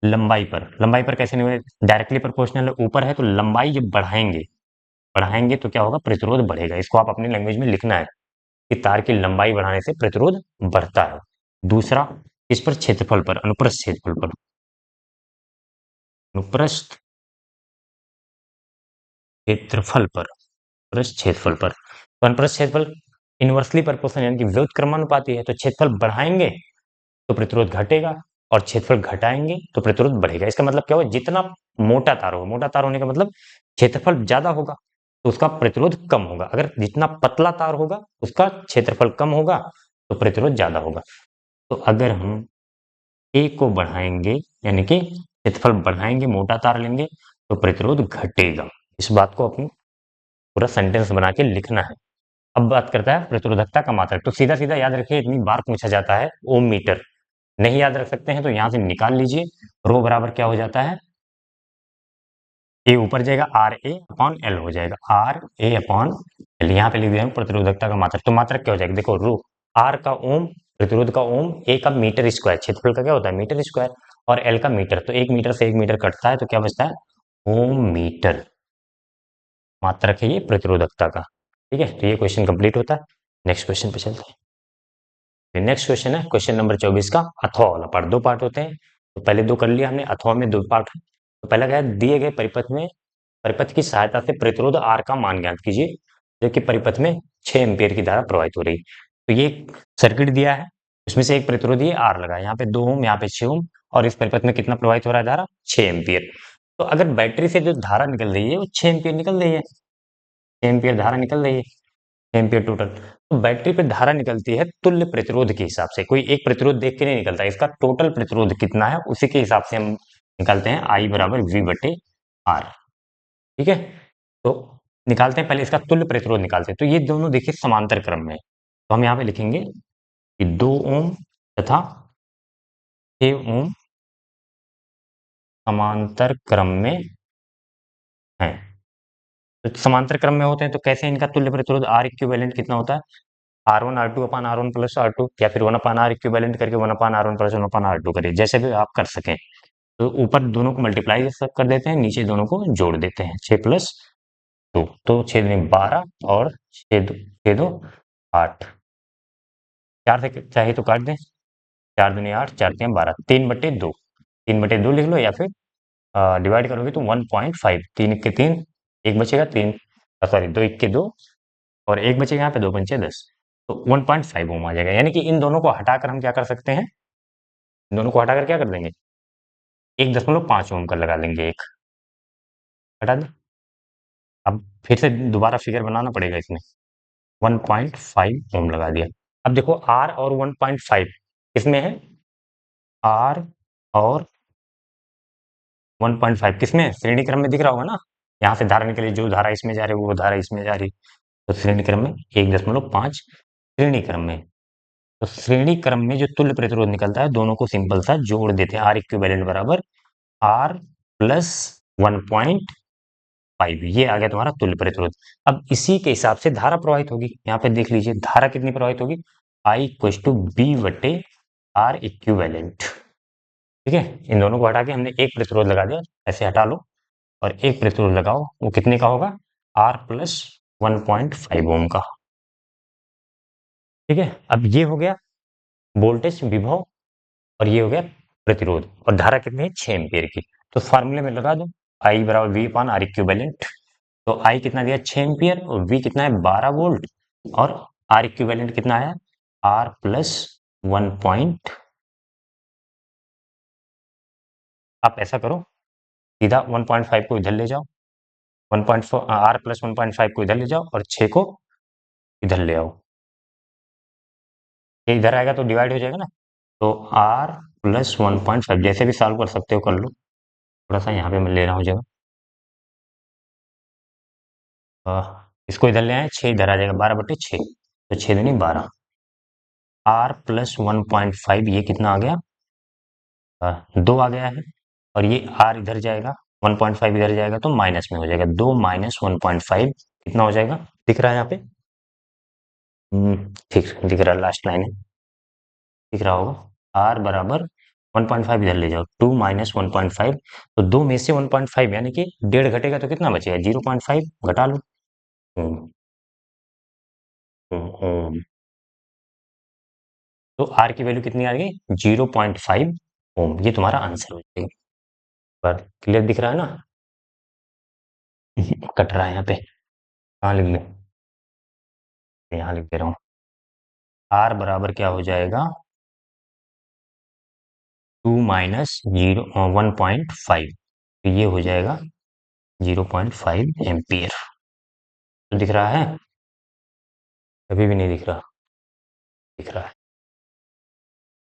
लंबाई पर कैसे निर्भर, डायरेक्टली प्रोपोर्शनल है, ऊपर है तो लंबाई जब बढ़ाएंगे बढ़ाएंगे तो क्या होगा, प्रतिरोध बढ़ेगा। इसको आप अपनी लैंग्वेज में लिखना है कि तार की लंबाई बढ़ाने से प्रतिरोध बढ़ता है। दूसरा, इस पर क्षेत्रफल पर, अनुप्रस्थ क्षेत्रफल पर, अनुप्रस्थ क्षेत्रफल पर, अनुप्रस्थ क्षेत्रफल पर। तो अनुप्रस्थ क्षेत्रफल इनवर्सली प्रोपोर्शनल यानी कि विरोध क्रमानुपाती है, तो क्षेत्रफल बढ़ाएंगे तो प्रतिरोध घटेगा और क्षेत्रफल घटाएंगे तो प्रतिरोध बढ़ेगा। इसका मतलब क्या होगा, जितना मोटा तार होगा, मोटा तार होने का मतलब क्षेत्रफल ज्यादा होगा तो उसका प्रतिरोध कम होगा, अगर जितना पतला तार होगा उसका क्षेत्रफल कम होगा तो प्रतिरोध ज्यादा होगा। तो अगर हम ए को बढ़ाएंगे यानी कि क्षेत्रफल बढ़ाएंगे, मोटा तार लेंगे तो प्रतिरोध घटेगा। इस बात को अपनी पूरा सेंटेंस बना के लिखना है। अब बात करता है प्रतिरोधकता का मात्रक, तो सीधा सीधा याद रखिए, इतनी बार पूछा जाता है ओम मीटर। नहीं याद रख सकते हैं तो यहां से निकाल लीजिए, रो बराबर क्या हो जाता है, ए ऊपर जाएगा आर ए अपॉन एल हो जाएगा, आर ए अपॉन एल। यहाँ पे लिख दिया प्रतिरोधकता का मात्रक, तो मात्रक क्या हो जाएगा, देखो रो आर का ओम, प्रतिरोध का ओम, ए का मीटर स्क्वायर, क्षेत्रफल का क्या होता है मीटर स्क्वायर, और एल का मीटर, तो एक मीटर से एक मीटर कटता है तो क्या बचता है ओम मीटर। मात्रक है ये प्रतिरोधकता का। ठीक है, तो ये क्वेश्चन कंप्लीट होता है। नेक्स्ट क्वेश्चन पे चलते हैं। नेक्स्ट क्वेश्चन है क्वेश्चन नंबर 24 का अथवा वाला पार्ट। दो पार्ट होते हैं, तो पहले दो कर लिया हमने, अथवा में दो पार्ट है। तो पहला क्या है, दिए गए परिपथ में, परिपथ की सहायता से प्रतिरोध आर का मान ज्ञात कीजिए, जबकि परिपथ में 6 एम्पियर की धारा प्रवाहित हो रही है। तो ये सर्किट दिया है, उसमें से एक प्रतिरोध ये आर लगा, यहाँ पे 2 ओम, यहाँ पे 6 ओम, और इस परिपथ में कितना प्रवाहित हो रहा है धारा, 6 एम्पियर। तो अगर बैटरी से जो धारा निकल रही है वो 6 एम्पियर निकल रही है, 6 एम्पियर धारा निकल रही है, एम्पियर टोटल। तो बैटरी पे धारा निकलती है तुल्य प्रतिरोध के हिसाब से, कोई एक प्रतिरोध देख के नहीं निकलता, इसका टोटल प्रतिरोध कितना है उसी के हिसाब से हम निकालते हैं, आई बराबर वी बटे आर। ठीक है, तो निकालते हैं, पहले इसका तुल्य प्रतिरोध निकालते हैं। तो ये दोनों देखिए समांतर क्रम में है, तो हम यहाँ पे लिखेंगे कि 2 ओम तथा 6 ओम समांतर क्रम में है। तो समांतर क्रम में होते हैं तो कैसे इनका तुल्य प्रतिरोध आर इक्विवेलेंट कितना होता है, R one R two upon R one plus R two, या फिर वन अपान आर इक्विवेलेंट करके one upon R one plus one upon R two करिए, जैसे भी आप कर सकें। तो ऊपर दोनों को मल्टीप्लाई कर देते हैं, नीचे दोनों को जोड़ देते हैं, 6 प्लस 2, तो 6 दूनी 12 और 6 दो 8, 4 से चाहे तो काट दें, 4 दूनी 8, 4 तीन 12, 3/2, 3/2 लिख लो, या फिर डिवाइड करोगे तो 1.5, 3 एक के 3, एक बचेगा 3, सॉरी 2 एक के 2, और एक बचेगा यहाँ पे 2 पंचे 10, तो 1.5 ओम आ जाएगा। यानी कि इन दोनों को हटाकर हम क्या कर सकते हैं, इन दोनों को हटाकर क्या कर देंगे, 1.5 ओम का लगा लेंगे, एक हटा दें। अब फिर से दोबारा फिगर बनाना पड़ेगा इसमें, 1.5 ओम लगा दिया। अब देखो आर और 1.5 किसमें है, आर और 1.5 किसमें है, श्रेणी क्रम में दिख रहा होगा ना, यहाँ से धारा निकली, जो धारा इसमें जा रही है वो धारा इसमें जा रही है, तो श्रेणी क्रम में 1.5 श्रेणी क्रम में। तो श्रेणी क्रम में जो तुल्य प्रतिरोध निकलता है दोनों को सिंपल सा जोड़ देते हैं, आर इक्विवेलेंट बराबर आर प्लस 1.5, ये आ गया तुम्हारा तुल्य प्रतिरोध। अब इसी के हिसाब से धारा प्रवाहित होगी, यहाँ पे देख लीजिए धारा कितनी प्रवाहित होगी, आई इक्वल टू बी बटे आर इक्विवेलेंट। ठीक है, इन दोनों को हटा के हमने एक प्रतिरोध लगा दिया, ऐसे हटा लो और एक प्रतिरोध लगाओ, वो कितने का होगा, आर प्लस 1.5 ओम का। ठीक है, अब ये हो गया वोल्टेज विभव, और ये हो गया प्रतिरोध, और धारा कितनी है 6 एम्पियर की। तो फार्मूले में लगा दो, आई बराबर वी अपान आर इक्विवेलेंट। तो आई कितना दिया 6 एम्पियर, और वी कितना है 12 वोल्ट, और आर इक्विवेलेंट कितना है आर प्लस 1. आप ऐसा करो, सीधा 1.5 को इधर ले जाओ, 1.4 आर प्लस 1.5 को इधर ले जाओ और 6 को इधर ले आओ, ये इधर आएगा तो डिवाइड हो जाएगा ना, तो आर प्लस 1.5 जैसे भी सॉल्व कर सकते हो कर लो, थोड़ा सा यहाँ पे मैं ले रहा हूँ जगह, इसको इधर ले आए, 6 इधर आ जाएगा, 12/6, तो 6 दूनी 12, आर प्लस 1.5 ये कितना आ गया, 2 आ गया है, और ये आर इधर जाएगा, 1.5 इधर जाएगा तो माइनस में हो जाएगा, 2 माइनस 1.5 कितना हो जाएगा, दिख रहा है यहाँ पे, ठीक दिख रहा है, लास्ट लाइन है, दिख रहा होगा, आर बराबर 1.5 इधर ले जाओ, 2 माइनस 1.5, तो 2 में से 1.5 यानी कि 1.5 घटेगा तो कितना बचेगा, 0.5 घटा लो, ओम, ओम। तो आर की वैल्यू कितनी आ गई, 0.5 ओम, ये तुम्हारा आंसर हो जाएगा। पर क्लियर दिख रहा है ना, कट रहा है यहाँ पे, कहाँ लिख ले, यहाँ लिख दे रहा हूँ। आर बराबर क्या हो जाएगा 2 माइनस 1.5, तो ये हो जाएगा 0.5 एम्पियर। तो दिख रहा है? कभी भी नहीं दिख रहा, दिख रहा है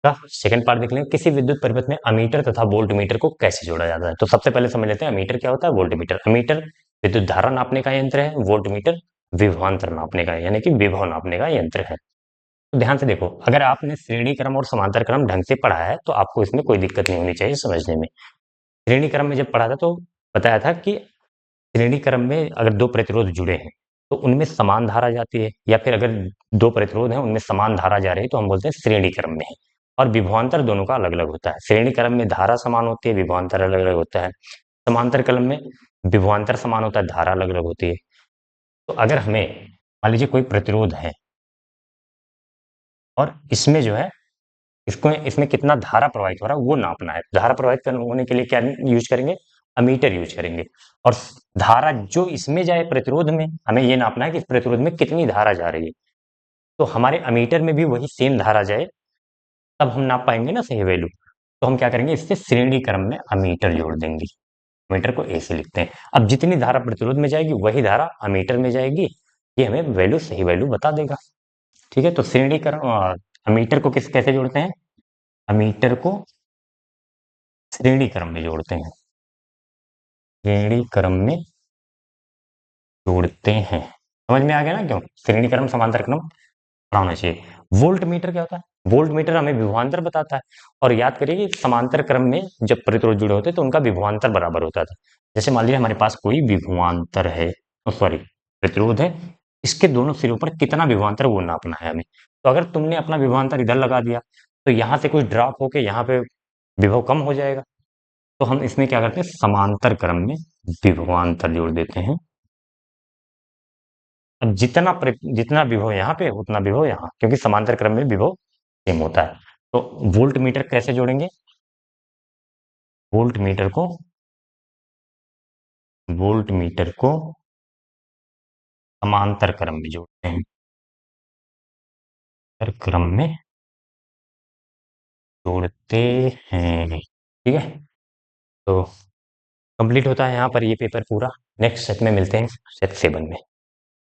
का सेकंड पार्ट देख लें। किसी विद्युत परिपथ में अमीटर तथा वोल्ट मीटर को कैसे जोड़ा जाता है? तो सबसे पहले समझ लेते हैं अमीटर क्या होता है, वोल्ट मीटर। अमीटर विद्युत धारा नापने का यंत्र है, वोल्ट मीटर विभवांतर नापने का यानी कि विभव नापने का यंत्र है। तो ध्यान से देखो, अगर आपने श्रेणी क्रम और समांतर क्रम ढंग से पढ़ा है तो आपको इसमें कोई दिक्कत नहीं होनी चाहिए समझने में। श्रेणी क्रम में जब पढ़ा था तो बताया था कि श्रेणी क्रम में अगर दो प्रतिरोध जुड़े हैं तो उनमें समान धारा जाती है, या फिर अगर दो प्रतिरोध हैं उनमें समान धारा जा रही है तो हम बोलते हैं श्रेणी क्रम में है। और विभवांतर दोनों का अलग अलग होता है। श्रेणी क्रम में धारा समान होती है, विभवांतर अलग अलग होता है। समांतर क्रम में विभवांतर समान होता है, धारा अलग अलग होती है। तो अगर हमें मान लीजिए कोई प्रतिरोध है और इसमें जो है इसको इसमें कितना धारा प्रवाहित हो रहा है वो नापना है। धारा प्रवाहित होने के लिए क्या यूज करेंगे? अमीटर यूज करेंगे। और धारा जो इसमें जाए प्रतिरोध में, हमें ये नापना है कि इस प्रतिरोध में कितनी धारा जा रही है। तो हमारे अमीटर में भी वही सेम धारा जाए तब हम नाप पाएंगे ना सही वैल्यू। तो हम क्या करेंगे, इससे श्रेणी क्रम में अमीटर जोड़ देंगे। अमीटर को ए से लिखते हैं। अब जितनी धारा प्रतिरोध में जाएगी वही धारा अमीटर में जाएगी, ये हमें वैल्यू सही वैल्यू बता देगा। ठीक है, तो श्रेणी क्रम अमीटर को कैसे जोड़ते हैं? अमीटर को श्रेणी क्रम में जोड़ते हैं, श्रेणी क्रम में जोड़ते हैं। समझ में आ गया ना क्यों श्रेणी क्रम समांतर क्रम पढ़ा होना चाहिए। वोल्ट मीटर क्या होता है? वोल्ट मीटर हमें विभवांतर बताता है। और याद करिए कि समांतर क्रम में जब प्रतिरोध जुड़े होते तो उनका विभवांतर बराबर होता था। जैसे मान लीजिए हमारे पास कोई विभवांतर है, सॉरी प्रतिरोध है, इसके दोनों सिरों पर कितना विभवांतर वो नापना है हमें। तो अगर तुमने अपना विभवांतर इधर लगा दिया तो यहाँ से कुछ ड्रॉप होके यहाँ पे विभव कम हो जाएगा। तो हम इसमें क्या करते हैं, समांतर क्रम में विभवांतर जोड़ देते हैं। अब जितना विभव यहाँ पे उतना विभव यहाँ, क्योंकि समांतर क्रम में विभव सेम होता है। तो वोल्ट मीटर कैसे जोड़ेंगे? वोल्ट मीटर को वोल्ट मीटर को समांतर क्रम में जोड़ते हैं, क्रम में जोड़ते हैं। ठीक है, तो कंप्लीट होता है यहाँ पर ये पेपर पूरा। नेक्स्ट सेट में मिलते हैं, सेट 7 में।